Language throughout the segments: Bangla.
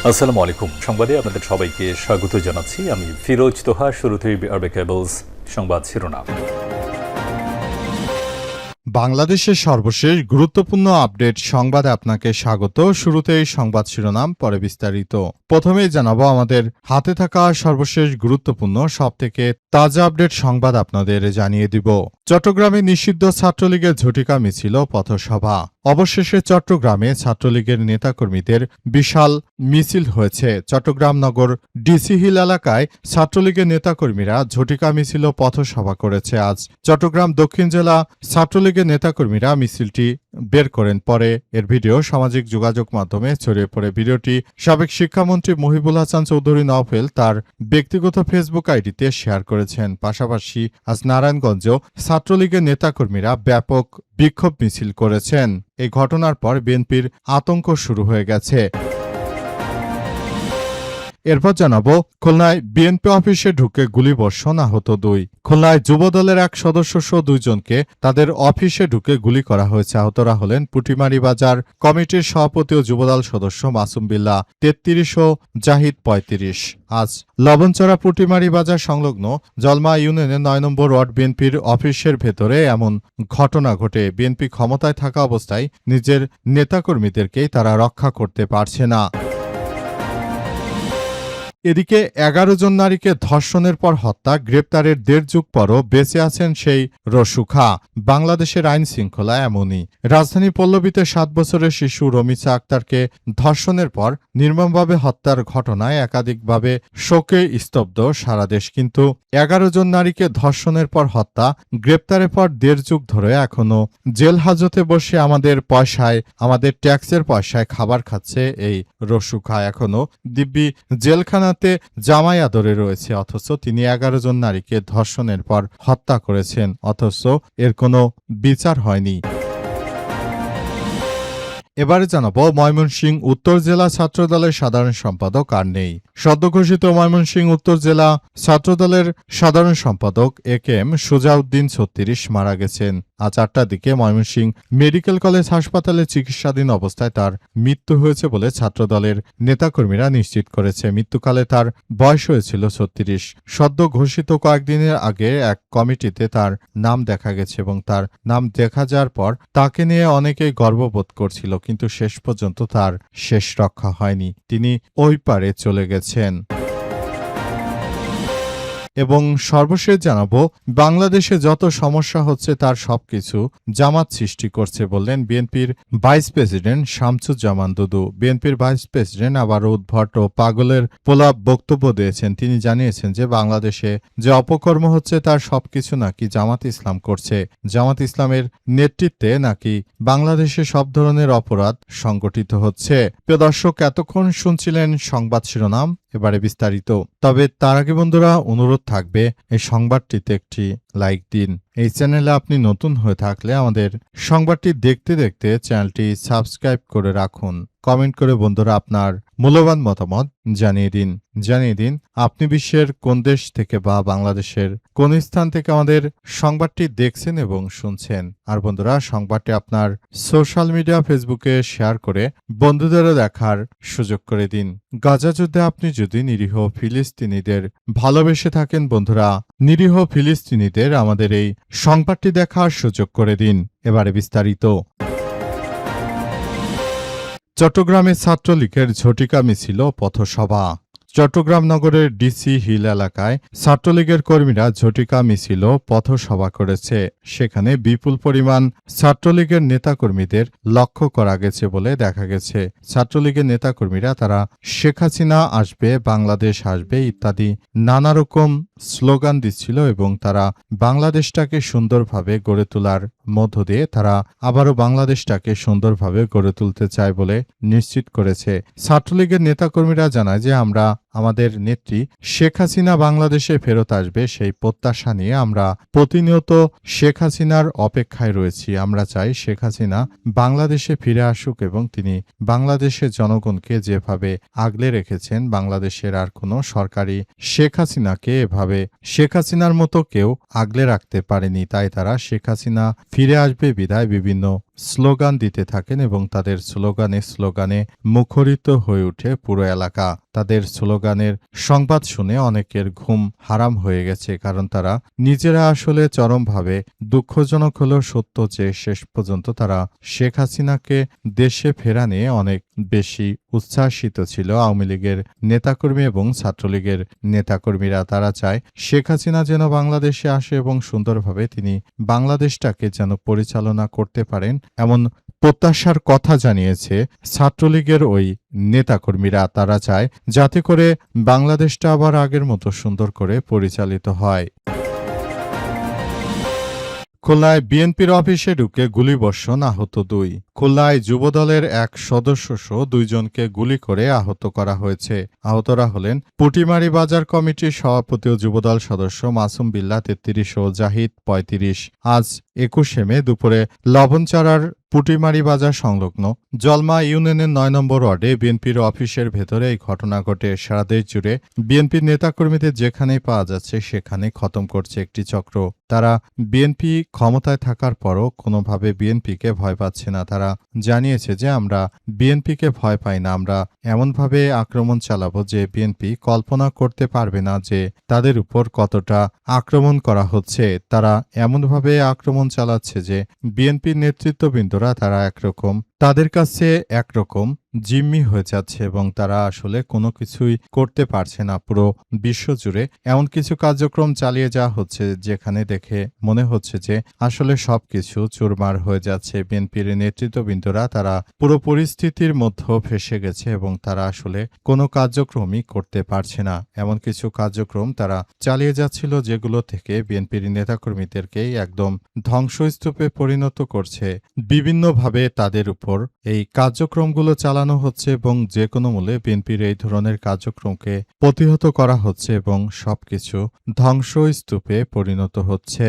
আসসালামু আলাইকুম। সংবাদে আপনাদের সবাইকে স্বাগত জানাচ্ছি। আমি ফিরোজ তোহা। শুরুতেই আরবে কেবলস সংবাদ শিরোনাম। বাংলাদেশের সর্বশেষ গুরুত্বপূর্ণ আপডেট সংবাদে আপনাকে স্বাগত। শুরুতেই সংবাদ শিরোনাম, পরে বিস্তারিত। প্রথমেই জানাবো আমাদের হাতে থাকা সর্বশেষ গুরুত্বপূর্ণ সবথেকে তাজা আপডেট সংবাদ আপনাদের জানিয়ে দিব। চট্টগ্রামে নিষিদ্ধ ছাত্রলীগের ঝটিকা মিছিল, পথসভা। অবশেষে চট্টগ্রামে ছাত্রলীগের নেতাকর্মীদের বিশাল মিছিল হয়েছে। চট্টগ্রাম নগর ডিসি হিল এলাকায় ছাত্রলীগের নেতাকর্মীরা ঝটিকা মিছিল ও পথসভা করেছে। আজ চট্টগ্রাম দক্ষিণ জেলা ছাত্রলীগের নেতাকর্মীরা মিছিলটি বের করেন। পরে এর ভিডিও সামাজিক যোগাযোগ মাধ্যমে ছড়িয়ে পড়ে। ভিডিওটি সাবেক শিক্ষামন্ত্রী মহিবুল হাসান চৌধুরী নওফেল তার ব্যক্তিগত ফেসবুক আইডিতে শেয়ার করেছেন। পাশাপাশি আজ নারায়ণগঞ্জেও ছাত্রলীগের নেতাকর্মীরা ব্যাপক বিক্ষোভ মিছিল করেছেন। এই ঘটনার পর বিএনপির আতঙ্ক শুরু হয়ে গেছে। এরপর জানাবো, খুলনায় বিএনপি অফিসে ঢুকে গুলিবর্ষণ, আহত 2। খুলনায় যুবদলের এক সদস্য সহ 2 জনকে তাদের অফিসে ঢুকে গুলি করা হয়েছে। আহতরা হলেন পুটিমারি বাজার কমিটির সভাপতি ও যুবদল সদস্য মাসুম বিল্লাহ 33 ও জাহিদ 35। আজ লবণচড়া পুটিমারি বাজার সংলগ্ন জলমা ইউনিয়নের 9 নম্বর ওয়ার্ড বিএনপির অফিসের ভেতরে এমন ঘটনা ঘটে। বিএনপি ক্ষমতায় থাকা অবস্থায় নিজের নেতাকর্মীদেরকেই তারা রক্ষা করতে পারছে না। এদিকে 11 জন নারীকে ধর্ষণের পর হত্যা, গ্রেপ্তারের 1.5 যুগ পরও বেঁচে আছেন সেই রসুখা। বাংলাদেশের আইন শৃঙ্খলা এমনই। রাজধানী পল্লবীতে 7 বছরের শিশু রমিসা আক্তারকে ধর্ষণের পর নির্মমভাবে হত্যার ঘটনায় একাধিকভাবে শোকে স্তব্ধ সারা দেশ। কিন্তু 11 জন নারীকে ধর্ষণের পর হত্যা, গ্রেপ্তারের পর 1.5 যুগ ধরে এখনো জেল হাজতে বসে আমাদের পয়সায়, আমাদের ট্যাক্সের পয়সায় খাবার খাচ্ছে এই রসুখা। এখনো দিব্যি জেলখানা জামাই আদরে রয়েছে, অথচ তিনি 11 জন নারীকে ধর্ষণের পর হত্যা করেছেন, অথচ এর কোনো বিচার হয়নি। এবারে জানাবো, ময়মনসিংহ উত্তর জেলা ছাত্রদলের সাধারণ সম্পাদক আর নেই। সদ্য ঘোষিত ময়মনসিংহ উত্তর জেলা ছাত্রদলের সাধারণ সম্পাদক একেএম সুজাউদ্দিন 36 মারা গেছেন। আজ 8টার দিকে ময়মনসিংহ মেডিকেল কলেজ হাসপাতালে চিকিৎসাধীন অবস্থায় তার মৃত্যু হয়েছে বলে ছাত্রদলের নেতাকর্মীরা নিশ্চিত করেছে। মৃত্যুকালে তার বয়স হয়েছিল 36। সদ্য ঘোষিত কয়েকদিনের আগে এক কমিটিতে তার নাম দেখা গেছে এবং তার নাম দেখা যাওয়ার পর তাকে নিয়ে অনেকেই গর্ববোধ করছিল, কিন্তু শেষ পর্যন্ত তার শেষ রক্ষা হয়নি। তিনি ওই পারে চলে গেছেন। এবং সর্বশেষ জানাবো, বাংলাদেশে যত সমস্যা হচ্ছে তার সবকিছু জামাত সৃষ্টি করছে বললেন বিএনপির ভাইস প্রেসিডেন্ট শামসুজ্জামান দুদু। বিএনপির ভাইস প্রেসিডেন্ট আবারও উদ্ভট ও পাগলের পোলা বক্তব্য দিয়েছেন। তিনি জানিয়েছেন যে বাংলাদেশে যে অপকর্ম হচ্ছে তার সবকিছু নাকি জামাত ইসলাম করছে। জামাত ইসলামের নেতৃত্বে নাকি বাংলাদেশে সব ধরনের অপরাধ সংগঠিত হচ্ছে। প্রিয় দর্শক, এতক্ষণ শুনছিলেন সংবাদ শিরোনাম, এবারে বিস্তারিত। তবে তার আগে বন্ধুরা, অনুরোধ থাকবে এই সংবাদটিতে একটি লাইক দিন। এই চ্যানেলে আপনি নতুন হয়ে থাকলে আমাদের সংবাদটি দেখতে দেখতে চ্যানেলটি সাবস্ক্রাইব করে রাখুন। কমেন্ট করে বন্ধুরা আপনার মূল্যবান মতামত জানিয়ে দিন আপনি বিশ্বের কোন দেশ থেকে বা বাংলাদেশের কোন স্থান থেকে আমাদের সংবাদটি দেখছেন এবং শুনছেন। আর বন্ধুরা, সংবাদটি আপনার সোশ্যাল মিডিয়া ফেসবুকে শেয়ার করে বন্ধুদেরও দেখার সুযোগ করে দিন। গাজা যুদ্ধে আপনি যদি নিরীহ ফিলিস্তিনিদের ভালোবেসে থাকেন বন্ধুরা, নিরীহ ফিলিস্তিনিদের আমাদের এই সংবাদটি দেখার সুযোগ করে দিন। এবারে বিস্তারিত। চট্টগ্রামে ছাত্রলীগের ঝটিকা মিছিল, পথসভা। চট্টগ্রাম নগরের ডিসি হিল এলাকায় ছাত্রলীগের কর্মীরা ঝটিকা মিছিল ও পথসভা করেছে। সেখানে বিপুল পরিমাণ ছাত্রলীগের নেতাকর্মীদের লক্ষ্য করা গেছে বলে দেখা গেছে। ছাত্রলীগের নেতাকর্মীরা তারা শেখ হাসিনা আসবে, বাংলাদেশ আসবে ইত্যাদি নানা রকম স্লোগান দিচ্ছিল এবং তারা বাংলাদেশটাকে সুন্দরভাবে গড়ে তোলার মধ্য দিয়ে তারা আবারও বাংলাদেশটাকে সুন্দরভাবে গড়ে তুলতে চায় বলে নিশ্চিত করেছে। ছাত্রলীগের নেতাকর্মীরা জানায় যে আমরা আমাদের নেত্রী শেখ হাসিনা বাংলাদেশে ফেরত আসবে সেই প্রত্যাশা নিয়ে আমরা প্রতিনিয়ত শেখ হাসিনার অপেক্ষায় রয়েছি। আমরা চাই শেখ হাসিনা বাংলাদেশে ফিরে আসুক এবং তিনি বাংলাদেশের জনগণকে যেভাবে আগলে রেখেছেন, বাংলাদেশের আর কোনো সরকারি শেখ হাসিনাকে এভাবে শেখ হাসিনার মতো কেউ আগলে রাখতে পারেনি। তাই তারা শেখ হাসিনা ফিরে আসবে বিধায় বিভিন্ন স্লোগান দিতে থাকেন এবং তাদের স্লোগানে মুখরিত হয়ে ওঠে পুরো এলাকা। তাদের স্লোগানের সংবাদ শুনে অনেকের ঘুম হারাম হয়ে গেছে, কারণ তারা নিজেরা আসলে চরমভাবে দুঃখজনক হলেও সত্য যে শেষ পর্যন্ত তারা শেখ হাসিনাকে দেশে ফেরা নিয়ে অনেক বেশি উচ্ছ্বাসিত ছিল। আওয়ামী লীগের নেতাকর্মী এবং ছাত্রলীগের নেতাকর্মীরা তারা চায় শেখ হাসিনা যেন বাংলাদেশে আসে এবং সুন্দরভাবে তিনি বাংলাদেশটাকে যেন পরিচালনা করতে পারেন, এমন প্রত্যাশার কথা জানিয়েছে ছাত্রলীগের ওই নেতাকর্মীরা। তারা চায় যাতে করে বাংলাদেশটা আবার আগের মতো সুন্দর করে পরিচালিত হয়। খুলনায় বিএনপির অফিসে ঢুকে গুলিবর্ষণ, আহত 2। খুলনায় যুবদলের এক সদস্যসহ 2 জনকে গুলি করে আহত করা হয়েছে। আহতরা হলেন পুটিমারি বাজার কমিটির সভাপতি ও যুবদল সদস্য মাসুম বিল্লাহ 33 ও জাহিদ 35। আজ 21 মে দুপুরে লবণচারার পুটিমারি বাজার সংলগ্ন জলমা ইউনিয়নের 9 নম্বর ওয়ার্ডে বিএনপির অফিসের ভেতরে এই ঘটনা ঘটে। সারা দেশ জুড়ে বিএনপির নেতাকর্মীদের যেখানেই পাওয়া যাচ্ছে সেখানে খতম করছে একটি চক্র। তারা বিএনপি ক্ষমতায় থাকার পরও কোনোভাবে বিএনপিকে ভয় পাচ্ছে না। তারা জানিয়েছে যে আমরা বিএনপিকে ভয় পাই না, আমরা এমনভাবে আক্রমণ চালাবো যে বিএনপি কল্পনা করতে পারবে না যে তাদের উপর কতটা আক্রমণ করা হচ্ছে। তারা এমনভাবে আক্রমণ চালাচ্ছে যে বিএনপির নেতৃত্ববৃন্দরা তারা একরকম, তাদের কাছে একরকম জিম্মি হয়ে যাচ্ছে এবং তারা আসলে কোনো কিছুই করতে পারছে না। পুরো বিশ্বজুড়ে এমন কিছু কার্যক্রম চালিয়ে যাওয়া হচ্ছে যেখানে দেখে মনে হচ্ছে যে আসলে সবকিছু চুরমার হয়ে যাচ্ছে। বিএনপির নেতৃত্ববৃন্দরা তারা পুরো পরিস্থিতির মধ্যে ফেঁসে গেছে এবং তারা আসলে কোনো কার্যক্রমই করতে পারছে না। এমন কিছু কার্যক্রম তারা চালিয়ে যাচ্ছিল যেগুলো থেকে বিএনপির নেতাকর্মীদেরকেই একদম ধ্বংসস্তূপে পরিণত করছে। বিভিন্নভাবে তাদের উপর এই কার্যক্রমগুলো চালানো হচ্ছে এবং যে কোনো মূল্যে বিএনপির এই ধরনের কার্যক্রমকে প্রতিহত করা হচ্ছে এবং সবকিছু ধ্বংসস্তূপে পরিণত হচ্ছে।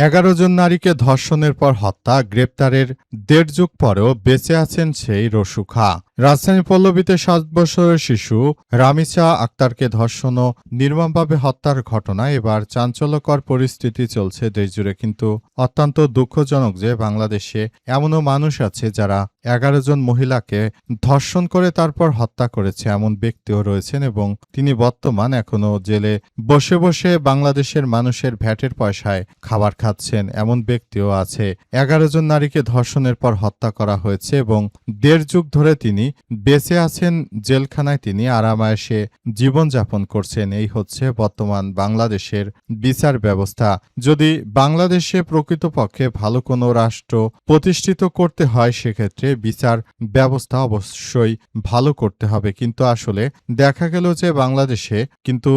11 জন নারীকে ধর্ষণের পর হত্যা, গ্রেপ্তারের 1.5 যুগ পরেও বেঁচে আছেন সেই রসু খা। রাজধানী পল্লবীতে 7 বছরের শিশু রামিসা আক্তারকে ধর্ষণ ও নির্মমভাবে হত্যার ঘটনায় এবার চাঞ্চল্যকর পরিস্থিতি চলছে দেশজুড়ে। কিন্তু অত্যন্ত দুঃখজনক যে বাংলাদেশে এমনও মানুষ আছে যারা 11 জন মহিলাকে ধর্ষণ করে তারপর হত্যা করেছে, এমন ব্যক্তিও রয়েছেন এবং তিনি বর্তমান এখনও জেলে বসে বসে বাংলাদেশের মানুষের ভ্যাটের পয়সায় খাবার খাচ্ছেন, এমন ব্যক্তিও আছে। 11 জন নারীকে ধর্ষণের পর হত্যা করা হয়েছে এবং 1.5 যুগ ধরে তিনি বেঁচে আছেন জেলখানায়, তিনি আরামায়েশে জীবনযাপন করছেন। এই হচ্ছে বর্তমান বাংলাদেশের বিচার ব্যবস্থা। যদি বাংলাদেশে প্রকৃতপক্ষে ভালো কোনো রাষ্ট্র প্রতিষ্ঠিত করতে হয় সেক্ষেত্রে বিচার ব্যবস্থা অবশ্যই ভালো করতে হবে। কিন্তু আসলে দেখা গেল যে বাংলাদেশে কিন্তু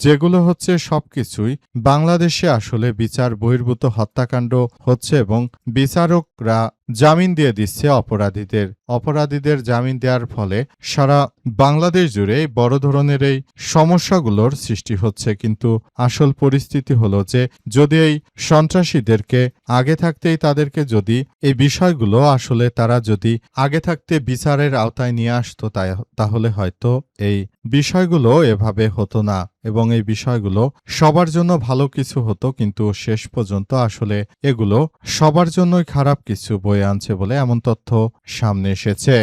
যেগুলো হচ্ছে সবকিছুই বাংলাদেশে আসলে বিচার বহির্ভূত হত্যাকাণ্ড হচ্ছে এবং বিচারকরা জামিন দিয়ে দিচ্ছে অপরাধীদের জামিন দেওয়ার ফলে সারা বাংলাদেশ জুড়ে বড় ধরনের এই সমস্যাগুলোর সৃষ্টি হচ্ছে। কিন্তু আসল পরিস্থিতি হলো যে যদি এই সন্ত্রাসীদেরকে আগে থাকতেই তাদেরকে যদি এই বিষয়গুলো আসলে তারা যদি আগে থাকতে বিচারের আওতায় নিয়ে আসতো তাহলে হয়তো এই বিষয়গুলো এভাবে হতো না এবং এই বিষয়গুলো সবার জন্য ভালো কিছু হতো। কিন্তু শেষ পর্যন্ত আসলে এগুলো সবার জন্যই খারাপ কিছু বয়ে আনছে বলে এমন তথ্য সামনে এসেছে।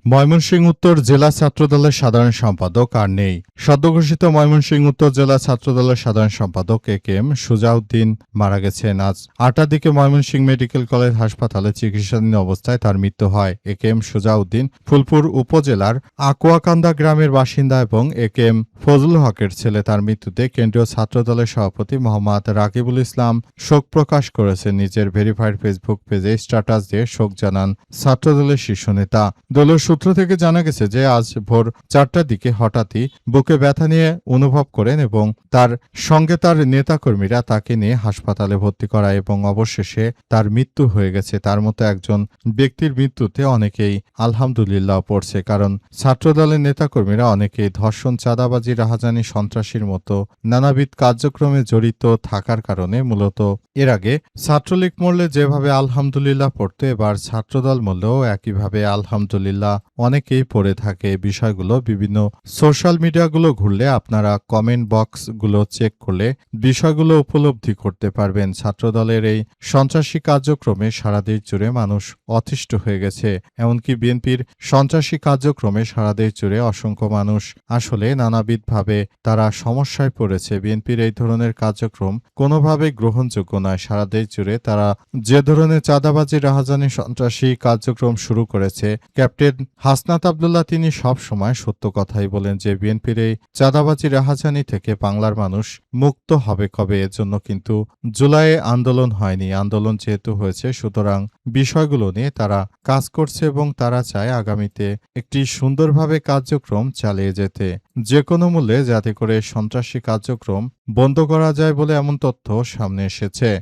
ময়মনসিংহ উত্তর জেলা ছাত্রদলের সাধারণ সম্পাদক আর নেই। সদ্যঘোষিত ময়মনসিংহ উত্তর জেলা ছাত্রদলের সাধারণ সম্পাদক একেএম সুজাউদ্দিন মারা গেছেন। আজ 8টার দিকে ময়মনসিংহ মেডিকেল কলেজ হাসপাতালে চিকিৎসাধীন অবস্থায় তার মৃত্যু হয়। একেএম সুজাউদ্দিন ফুলপুর উপজেলার আকুয়াকান্দা গ্রামের বাসিন্দা এবং একেএম ফজলুল হকের ছেলে। তার মৃত্যুতে কেন্দ্রীয় ছাত্রদলের সভাপতি মোহাম্মদ রাকিবুল ইসলাম শোক প্রকাশ করেছেন। নিজের ভেরিফাইড ফেসবুক পেজে স্ট্যাটাস দিয়ে শোক জানান ছাত্রদলের শীর্ষ নেতা। দলীয় সূত্র থেকে জানা গেছে যে আজ ভোর 4টার দিকে হঠাৎই বুকে ব্যথা নিয়ে অনুভব করেন এবং তার সঙ্গে তার নেতাকর্মীরা তাকে নিয়ে হাসপাতালে ভর্তি করায় এবং অবশেষে তার মৃত্যু হয়ে গেছে। তার মতো একজন ব্যক্তির মৃত্যুতে অনেকেই আলহামদুলিল্লাহ পড়ছে, কারণ ছাত্রদলের নেতাকর্মীরা অনেকেই ধর্ষণ, চাঁদাবাজি, রাহাজানি, সন্ত্রাসীর মতো নানাবিধ কার্যক্রমে জড়িত থাকার কারণে মূলত এর আগে ছাত্রলীগ মরলে যেভাবে আলহামদুলিল্লাহ পড়তো এবার ছাত্রদল মরলেও একইভাবে আলহামদুলিল্লাহ অনেকেই পড়ে থাকে বিষয়গুলো। বিভিন্ন সোশ্যাল মিডিয়াগুলো ঘুরলে আপনারা কমেন্ট বক্সগুলো চেক করলে বিষয়গুলো উপলব্ধি করতে পারবেন। ছাত্রদলের এই সন্ত্রাসী কার্যক্রমে সারা দেশ জুড়ে মানুষ অতিষ্ঠ হয়ে গেছে। এমনকি বিএনপির সন্ত্রাসী কার্যক্রমে সারা দেশ জুড়ে অসংখ্য মানুষ আসলে নানাবিধভাবে তারা সমস্যায় পড়েছে। বিএনপির এই ধরনের কার্যক্রম কোনোভাবেই গ্রহণযোগ্য নয়। সারা দেশ জুড়ে তারা যে ধরনের চাঁদাবাজি, রাহাজানি, সন্ত্রাসী কার্যক্রম শুরু করেছে, ক্যাপ্টেন হাসনাত আব্দুল্লাহ তিনি সব সময় সত্য কথাই বলেন যে বিএনপির এই চাঁদাবাজি, রাহাজানি থেকে বাংলার মানুষ মুক্ত হবে কবে? এজন্য কিন্তু জুলাইয়ে আন্দোলন হয়নি। আন্দোলন যেহেতু হয়েছে, সুতরাং বিষয়গুলো নিয়ে তারা কাজ করছে এবং তারা চায় আগামীতে একটি সুন্দরভাবে কার্যক্রম চালিয়ে যেতে, যে কোনো মূল্যে, যাতে করে সন্ত্রাসী কার্যক্রম বন্ধ করা যায় বলে এমন তথ্য সামনে এসেছে।